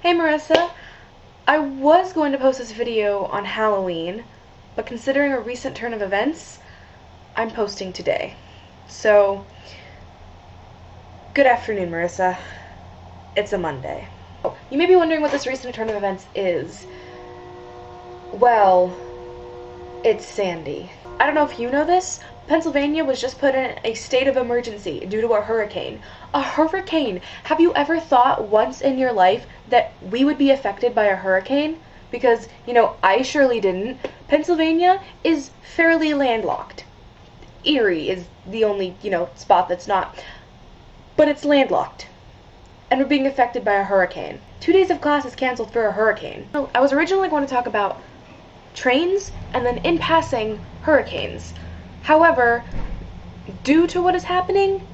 Hey Marissa, I was going to post this video on Halloween, but considering a recent turn of events, I'm posting today. So, good afternoon Marissa. It's a Monday. You may be wondering what this recent turn of events is. Well, it's Sandy. I don't know if you know this, Pennsylvania was just put in a state of emergency due to a hurricane. A hurricane! Have you ever thought once in your life that we would be affected by a hurricane? Because, I surely didn't. Pennsylvania is fairly landlocked. Erie is the only, spot that's not. But it's landlocked. And we're being affected by a hurricane. 2 days of class is canceled for a hurricane. I was originally going to talk about trains and then in passing hurricanes. However, due to what is happening,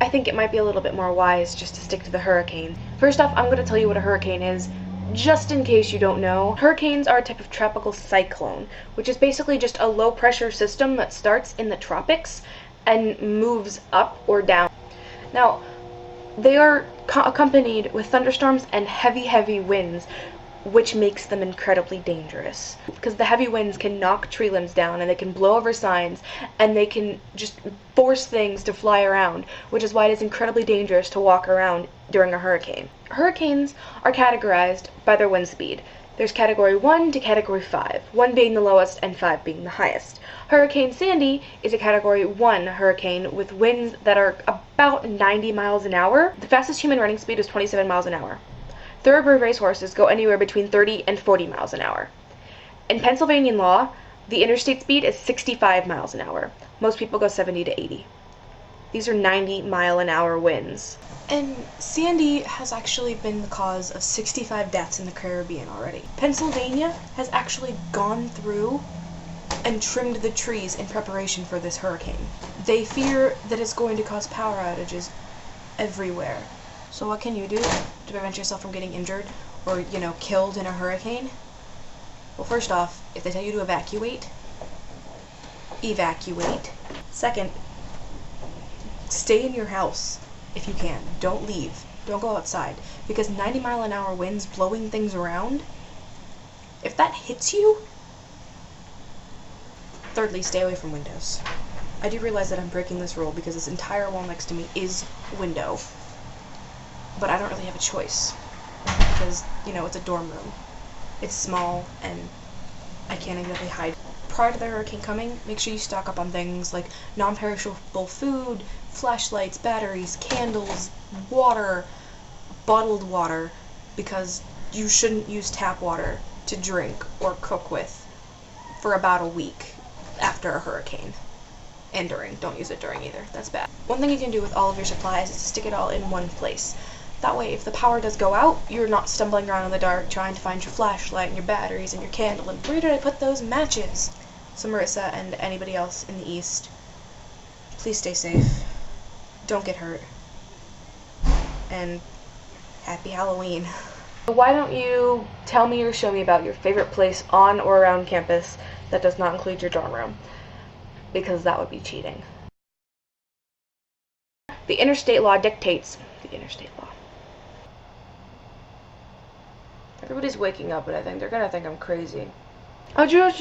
I think it might be a little bit more wise just to stick to the hurricane. First off, I'm going to tell you what a hurricane is, just in case you don't know. Hurricanes are a type of tropical cyclone, which is basically just a low pressure system that starts in the tropics and moves up or down. Now, they are accompanied with thunderstorms and heavy winds, which makes them incredibly dangerous. Because the heavy winds can knock tree limbs down and they can blow over signs and they can just force things to fly around, which is why it is incredibly dangerous to walk around during a hurricane. Hurricanes are categorized by their wind speed. There's category 1 to category 5, 1 being the lowest and 5 being the highest. Hurricane Sandy is a category 1 hurricane with winds that are about 90 miles an hour. The fastest human running speed is 27 miles an hour. Thoroughbred racehorses go anywhere between 30 and 40 miles an hour. In Pennsylvania law, the interstate speed is 65 miles an hour. Most people go 70 to 80. These are 90-mile-an-hour winds. And Sandy has actually been the cause of 65 deaths in the Caribbean already. Pennsylvania has actually gone through and trimmed the trees in preparation for this hurricane. They fear that it's going to cause power outages everywhere. So what can you do to prevent yourself from getting injured or, killed in a hurricane? Well, first off, if they tell you to evacuate. Second, stay in your house if you can. Don't leave. Don't go outside. Because 90-mile-an-hour winds blowing things around, if that hits you... Thirdly, stay away from windows. I do realize that I'm breaking this rule because this entire wall next to me is window. But I don't really have a choice, because, it's a dorm room. It's small, and I can't exactly hide. Prior to the hurricane coming, make sure you stock up on things like non-perishable food, flashlights, batteries, candles, water, bottled water, because you shouldn't use tap water to drink or cook with for about a week after a hurricane. And during. Don't use it during either. That's bad. One thing you can do with all of your supplies is to stick it all in one place. That way, if the power does go out, you're not stumbling around in the dark trying to find your flashlight and your batteries and your candle and where did I put those matches? So Marissa and anybody else in the East, please stay safe. Don't get hurt. And happy Halloween. Why don't you tell me or show me about your favorite place on or around campus that does not include your dorm room? Because that would be cheating. The interstate law dictates the interstate law. Everybody's waking up, but I think they're gonna think I'm crazy. Oh, Jules.